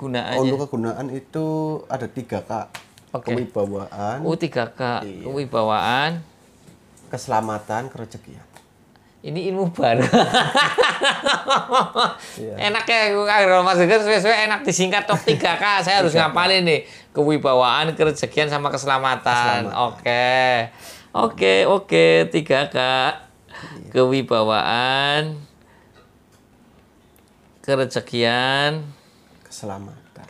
kegunaannya? Untuk kegunaan itu ada 3 Kak. Oke. Kewibawaan, 3K. Iya. Kewibawaan. keselamatan, kerezekian. Ini ilmu baru. Iya. Enak ya kalau Mas Geger sesuai enak disingkat top 3K. Saya harus 3K. ngapalin nih. Kewibawaan, kerezekian sama keselamatan. Oke, 3K. Kewibawaan, kerezekian, keselamatan.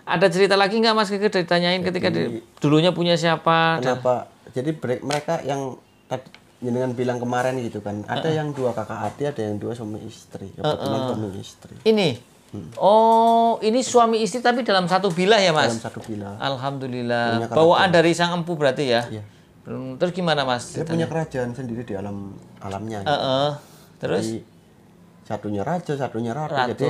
Ada cerita lagi nggak Mas Geger ditanyain ketika dulunya punya siapa? Kenapa? Jadi mereka yang jenengan bilang kemarin gitu kan, ada yang 2 kakak adik, ada yang 2 suami istri. Kebetulan suami istri. Ini? Oh, ini suami istri tapi dalam satu bilah ya Mas? Dalam satu bilah. Alhamdulillah. Bawaan dari sang empu berarti ya? Iya. Terus gimana Mas? Dia punya kerajaan sendiri di alamnya. Terus? Jadi, satunya raja, satunya ratu. Ratu. Jadi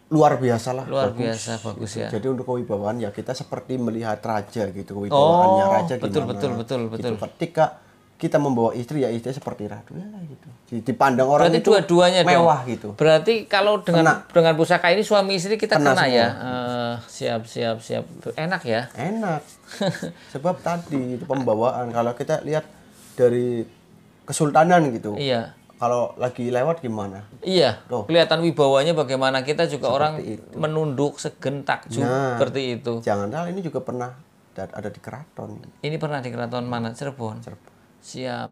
luar biasa lah. Luar biasa, bagus ya. Jadi untuk kewibawaan ya kita seperti melihat raja gitu, kewibawaannya raja gimana. Betul. Gitu. Ketika kita membawa istri ya istri seperti ratu ya gitu. Jadi dipandang orang Berarti itu dua-duanya mewah gitu. Berarti kalau dengan pusaka ini suami istri kita kena ya. Siap. Enak ya? Enak. Sebab tadi itu pembawaan kalau kita lihat dari kesultanan gitu. Iya. Kalau lagi lewat gimana? Iya, kelihatan wibawanya bagaimana. Kita juga orang itu. menunduk, segen, takjub seperti itu. Jangan salah ini juga pernah ada di keraton. Ini pernah di keraton mana? Cirebon. Siap.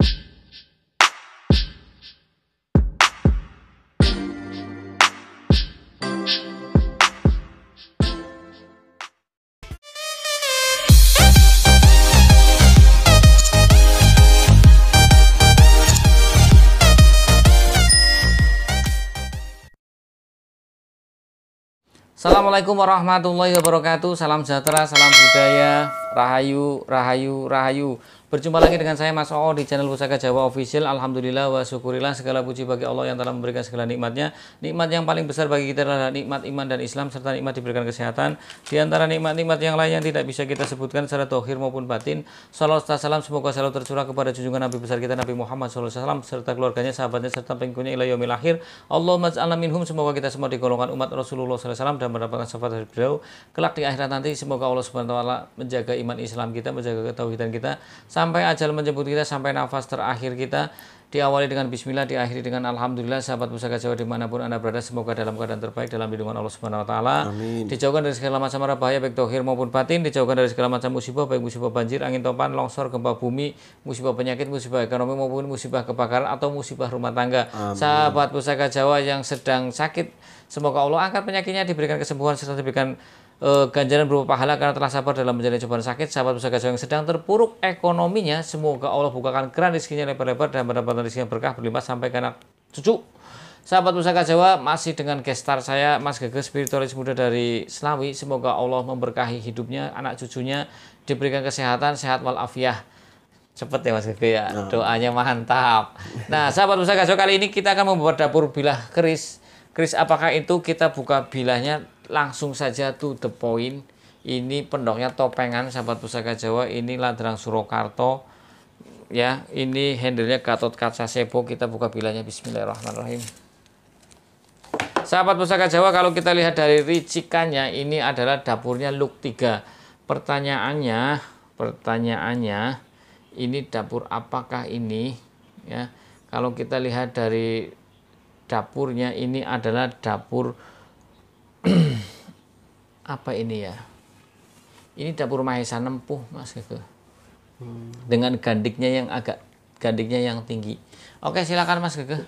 Assalamualaikum warahmatullahi wabarakatuh. Salam sejahtera, salam budaya, rahayu. Berjumpa lagi dengan saya Mas Oo di channel Pusaka Jawa Official. Alhamdulillah wa syukurillah, segala puji bagi Allah yang telah memberikan segala nikmatnya. Nikmat yang paling besar bagi kita adalah nikmat iman dan Islam serta nikmat diberikan kesehatan. Di antara nikmat-nikmat yang lain yang tidak bisa kita sebutkan secara dohir maupun batin. Salawat serta salam semoga selalu tercurah kepada junjungan Nabi besar kita Nabi Muhammad SAW serta keluarganya, sahabatnya serta pengikutnya ila yaumil akhir. Allahumma ja'alna minhum, semoga kita semua digolongkan umat Rasulullah SAW dan mendapatkan syafaat dari beliau. Kelak di akhirat nanti semoga Allah Subhanahu wa taala menjaga iman Islam kita, menjaga ketauhidan kita sampai ajal menjemput kita, sampai nafas terakhir kita. Diawali dengan bismillah, diakhiri dengan alhamdulillah. Sahabat Pusaka Jawa dimanapun Anda berada, semoga dalam keadaan terbaik dalam lindungan Allah Subhanahu wa taala. Dijauhkan dari segala macam mara bahaya baik dohir maupun batin, dijauhkan dari segala macam musibah baik musibah banjir, angin topan, longsor, gempa bumi, musibah penyakit, musibah ekonomi maupun musibah kebakaran atau musibah rumah tangga. Sahabat Pusaka Jawa yang sedang sakit, semoga Allah angkat penyakitnya, diberikan kesembuhan serta diberikan ganjaran berupa pahala karena telah sabar dalam menjalani cobaan sakit. Sahabat Pusaka Jawa yang sedang terpuruk ekonominya, semoga Allah bukakan keran rezekinya lebar-lebar dan mendapatkan rezeki yang berkah berlimpah sampai ke anak cucu. Sahabat Pusaka Jawa, masih dengan gestar saya Mas Geger, spiritualis muda dari Slawi. Semoga Allah memberkahi hidupnya, anak cucunya diberikan kesehatan, sehat walafiat. Cepet ya Mas Geger ya, doanya mantap. Nah sahabat Pusaka Jawa, kali ini kita akan membuat dapur bilah keris. Keris apakah itu? Kita buka bilahnya langsung saja to the point. Ini pendoknya topengan sahabat Pusaka Jawa, ini ladrang Surakarta ya. Ini handlenya Gatot Kaca Sebo. Kita buka bilahnya, bismillahirrahmanirrahim. Sahabat Pusaka Jawa, kalau kita lihat dari ricikannya, ini adalah dapurnya Luk 3. Pertanyaannya ini dapur apakah ini ya? Kalau kita lihat dari dapurnya, ini adalah dapur apa ini ya? Ini dapur Mahesa Nempuh Mas Geger. Dengan gandiknya yang tinggi. Oke, silakan Mas Geger.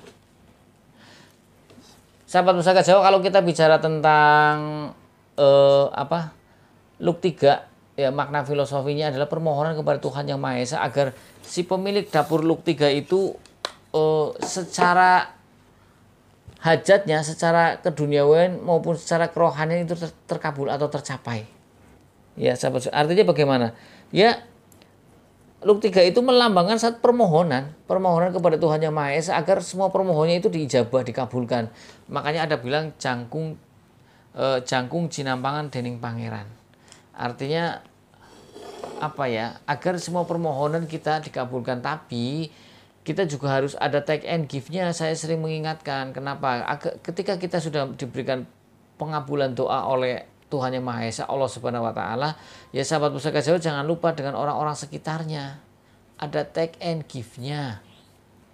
Sahabat Pusaka Jawa, kalau kita bicara tentang Luk 3 ya, makna filosofinya adalah permohonan kepada Tuhan Yang Maha Esa agar si pemilik dapur Luk 3 itu secara hajatnya, secara keduniawian maupun secara kerohanian itu terkabul atau tercapai. Ya, sahabat, artinya bagaimana? Ya, Luk 3 itu melambangkan saat permohonan kepada Tuhan Yang Maha Esa agar semua permohonannya itu diijabah, dikabulkan. Makanya ada bilang jangkung jinampangan dening pangeran. Artinya apa ya? Agar semua permohonan kita dikabulkan, tapi kita juga harus ada take and give-nya. Saya sering mengingatkan, kenapa? Ketika kita sudah diberikan pengabulan doa oleh Tuhan Yang Maha Esa, Allah Subhanahu wa taala, ya sahabat Pusaka Jawa jangan lupa dengan orang-orang sekitarnya. Ada take and give-nya.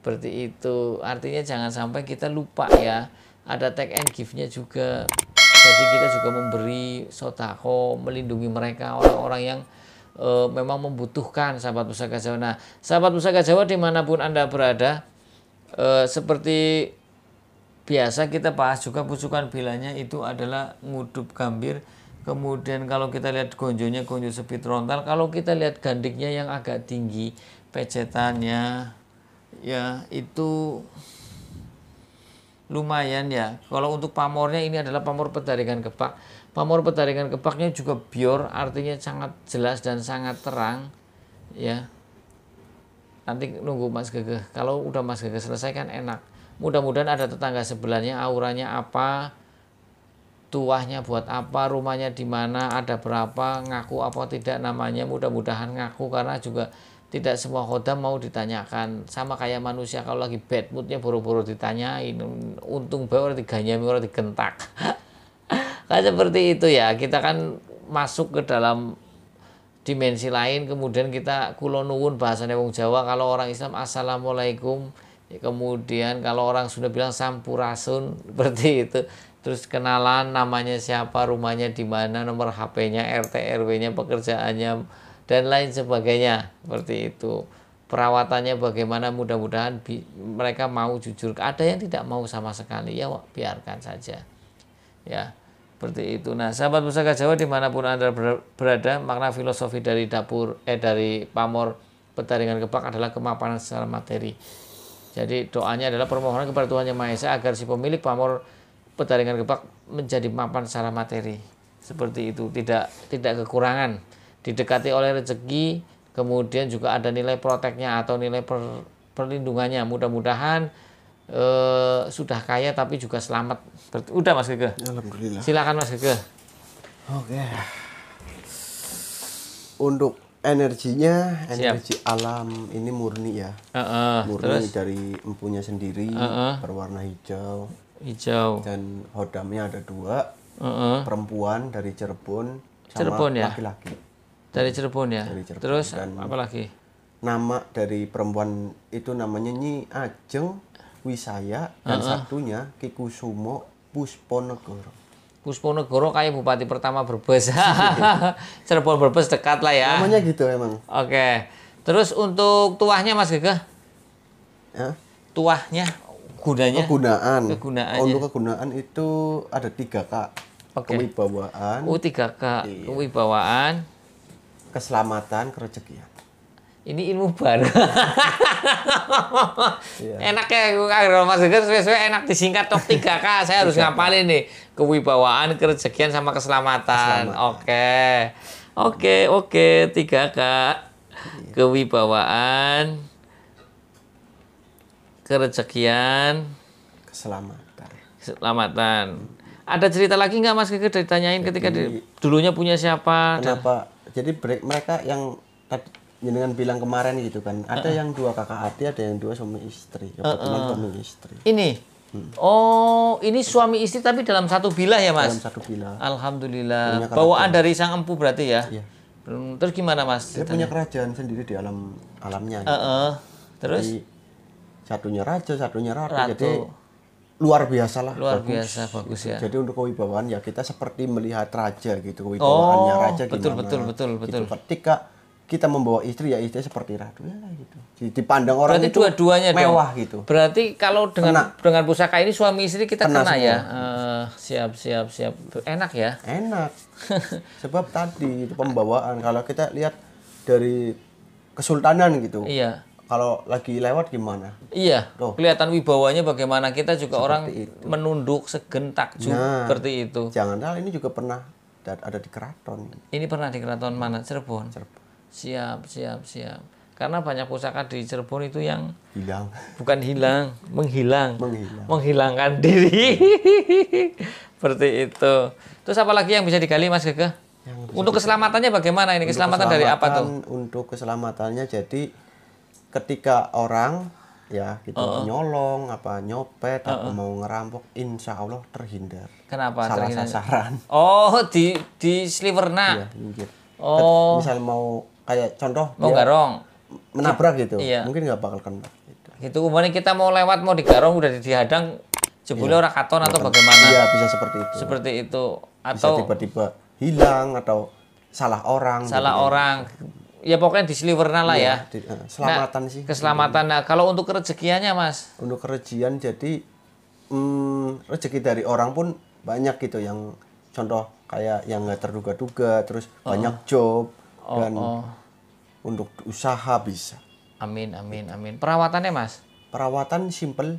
Seperti itu. Artinya jangan sampai kita lupa ya. Ada take and give-nya juga. Jadi kita juga memberi sodako, melindungi mereka, orang-orang yang memang membutuhkan, sahabat Pusaka Jawa. Nah, sahabat Pusaka Jawa dimanapun Anda berada, seperti biasa kita bahas juga pucukan bilanya itu adalah ngudup gambir. Kemudian kalau kita lihat gonjonya, gonjo sepit rontal. Kalau kita lihat gandiknya yang agak tinggi, pecetannya ya itu lumayan ya. Kalau untuk pamornya ini adalah pamor petaringan kepak. Pamor petaringan kepaknya juga bior, artinya sangat jelas dan sangat terang ya. Nanti nunggu Mas Gege. Kalau udah Mas Gege selesaikan enak. Mudah-mudahan ada tetangga sebelahnya, auranya apa, tuahnya buat apa, rumahnya di mana, ada berapa, ngaku apa tidak namanya. Mudah-mudahan ngaku, karena juga tidak semua khodam mau ditanyakan. Sama kayak manusia, kalau lagi bad moodnya boro-boro ditanyain, untung bae ora diganyami, ora digentak. Kayak seperti itu ya. Kita kan masuk ke dalam dimensi lain, kemudian kita kula nuwun bahasanya wong Jawa, kalau orang Islam assalamualaikum. Kemudian kalau orang sudah bilang sampurasun, seperti itu. Terus kenalan, namanya siapa, rumahnya di mana, nomor HP-nya, RT RW-nya, pekerjaannya, dan lain sebagainya. Seperti itu. Perawatannya bagaimana, mudah-mudahan mereka mau jujur. Ada yang tidak mau sama sekali, ya biarkan saja. Ya, seperti itu. Nah, sahabat Pusaka Jawa dimanapun Anda berada, makna filosofi dari dari pamor petaringan kepak adalah kemapanan secara materi. Jadi doanya adalah permohonan kepada Tuhan Yang Maha Esa agar si pemilik pamor petaringan kepak menjadi mapan secara materi. Seperti itu, tidak kekurangan, didekati oleh rezeki, kemudian juga ada nilai proteknya atau nilai perlindungannya. Mudah-mudahan sudah kaya tapi juga selamat. Udah Mas Gege. Alhamdulillah. Silakan Mas Gege. Oke. Untuk energinya, energi alam ini murni ya. Murni terus? Dari empunya sendiri, berwarna hijau. Dan hodamnya ada 2, perempuan dari Cirebon sama laki-laki. Dari Cirebon ya. Terus dan apa lagi? Nama dari perempuan itu namanya Nyi Ajeng Wisaya, dan satunya Ki Kusumo Pusponegoro. Pusponegoro kayak bupati pertama Brebes. Cirebon Brebes dekat lah ya. Namanya gitu emang. Oke. Terus untuk tuahnya Mas Gege? Ya? Tuahnya, gunanya? Kegunaannya. Untuk kegunaan itu ada 3K. Kewibawaan. 3K. Iya. Kewibawaan. Keselamatan, kerezekian. Ini ilmu baru. Enak ya kalau Mas Gege sesuai enak disingkat top 3K. Saya harus ngapalin nih. Kewibawaan, kerezekian sama keselamatan. Oke, 3K. Kewibawaan, kerezekian, keselamatan. Ada cerita lagi nggak Mas Gege ditanyain ketika dulunya punya siapa? Kenapa? Jadi mereka yang jenengan bilang kemarin gitu kan, ada yang 2 kakak hati, ada yang 2 suami istri, kebetulan suami istri. Ini, oh ini suami istri tapi dalam satu bilah ya Mas? Dalam satu bilah. Alhamdulillah. Bawaan dari sang empu berarti ya? Iya. Terus gimana Mas? Dia punya kerajaan sendiri di alamnya. Terus? Jadi, satunya raja, satunya ratu. Jadi luar biasa lah. Bagus ya. Jadi untuk kewibawaan ya kita seperti melihat raja gitu, kewibawaannya raja gimana. Betul. Gitu. Ketika kita membawa istri ya istri seperti ratu ya gitu. Dipandang orang berarti itu dua-duanya mewah dong. Gitu. Berarti kalau dengan pusaka ini suami istri kita kena ya. Siap. Enak ya? Enak. Sebab tadi itu pembawaan. Kalau kita lihat dari kesultanan gitu. Iya. Kalau lagi lewat gimana? Iya. Kelihatan wibawanya bagaimana, kita juga seperti orang itu. Menunduk segen takjub seperti itu. Jangan salah ini juga pernah ada di keraton. Ini pernah di keraton mana? Cirebon. Siap. Karena banyak pusaka di Cirebon itu yang hilang. Bukan hilang, menghilangkan diri. Seperti itu. Terus apa lagi yang bisa digali Mas Gege? Untuk keselamatannya bagaimana ini? Keselamatan dari apa tuh? Untuk keselamatannya jadi ketika orang ya gitu nyolong apa nyopet apa mau ngerampok, insya Allah terhindar. Kenapa? Salah sasaran. Oh, di Sliverna. Iya, minggir. Oh. Misal mau kayak contoh mau garong menabrak gitu, iya. mungkin nggak bakal kena. Gitu umumnya kita mau lewat mau digarong udah dihadang jebule orang katon atau bagaimana? Iya, bisa seperti itu. Seperti itu atau bisa tiba-tiba hilang atau salah orang. Ya pokoknya di Sliverna lah ya. Keselamatan sih. Keselamatan. Nah, kalau untuk kerezekiannya, Mas? Untuk kerejian jadi rezeki dari orang pun banyak gitu yang contoh kayak yang nggak terduga-duga, terus banyak job dan untuk usaha bisa. Amin. Perawatannya, Mas? Perawatan simple.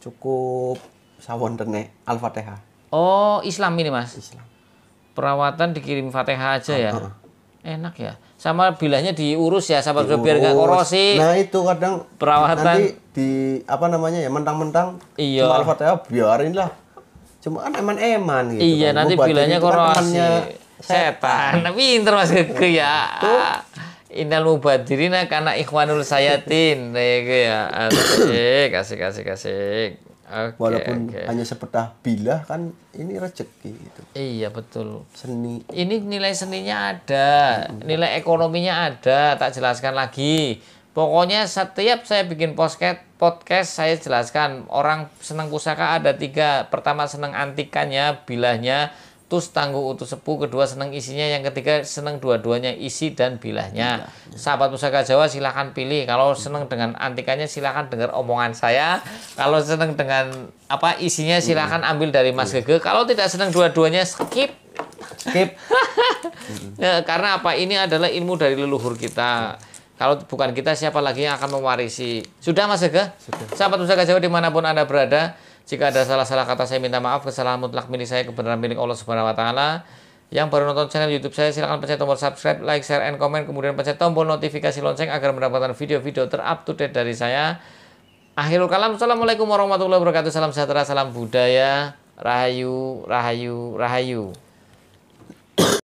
Cukup sawon rene Al-Fatihah. Oh, Islam ini, Mas? Islam. Perawatan dikirim Fatihah aja ya? Enak ya. Sama bilahnya diurus ya, sahabat biar nggak korosi. Nah itu kadang perawatan nanti di apa namanya ya mentang-mentang cuma Al-Fatihah biarin lah. Cuma kan eman-eman gitu. Iya kan. Nanti bilahnya korosi. Setan. Pinter Mas Gege ya. Innal mubadirina karena ikhwanul sayatin. Ya. Kasih. Walaupun hanya sepetah bilah kan ini rezeki gitu. Iya betul. Seni. Ini nilai seninya ada, nilai ekonominya ada. Tak jelaskan lagi. Pokoknya setiap saya bikin podcast saya jelaskan. Orang senang pusaka ada 3. Pertama senang antikannya, bilahnya. Terus tangguh utuh sepuh, kedua senang isinya, yang ketiga senang dua-duanya isi dan bilahnya. Sahabat Pusaka Jawa silahkan pilih. Kalau senang dengan antikannya silahkan dengar omongan saya. Kalau senang dengan apa isinya silahkan ambil dari Mas Gege. Kalau tidak senang dua-duanya skip. Ya, karena apa? Ini adalah ilmu dari leluhur kita. Kalau bukan kita siapa lagi yang akan mewarisi? Sudah Mas Gege? Sahabat Pusaka Jawa dimanapun Anda berada. Jika ada salah-salah kata saya minta maaf, kesalahan mutlak milik saya, kebenaran milik Allah Subhanahu wa taala. Yang baru nonton channel YouTube saya silahkan pencet tombol subscribe, like, share, and comment, kemudian pencet tombol notifikasi lonceng agar mendapatkan video-video terup to date dari saya. Akhirul kalam, assalamualaikum warahmatullahi wabarakatuh. Salam sejahtera, salam budaya, rahayu.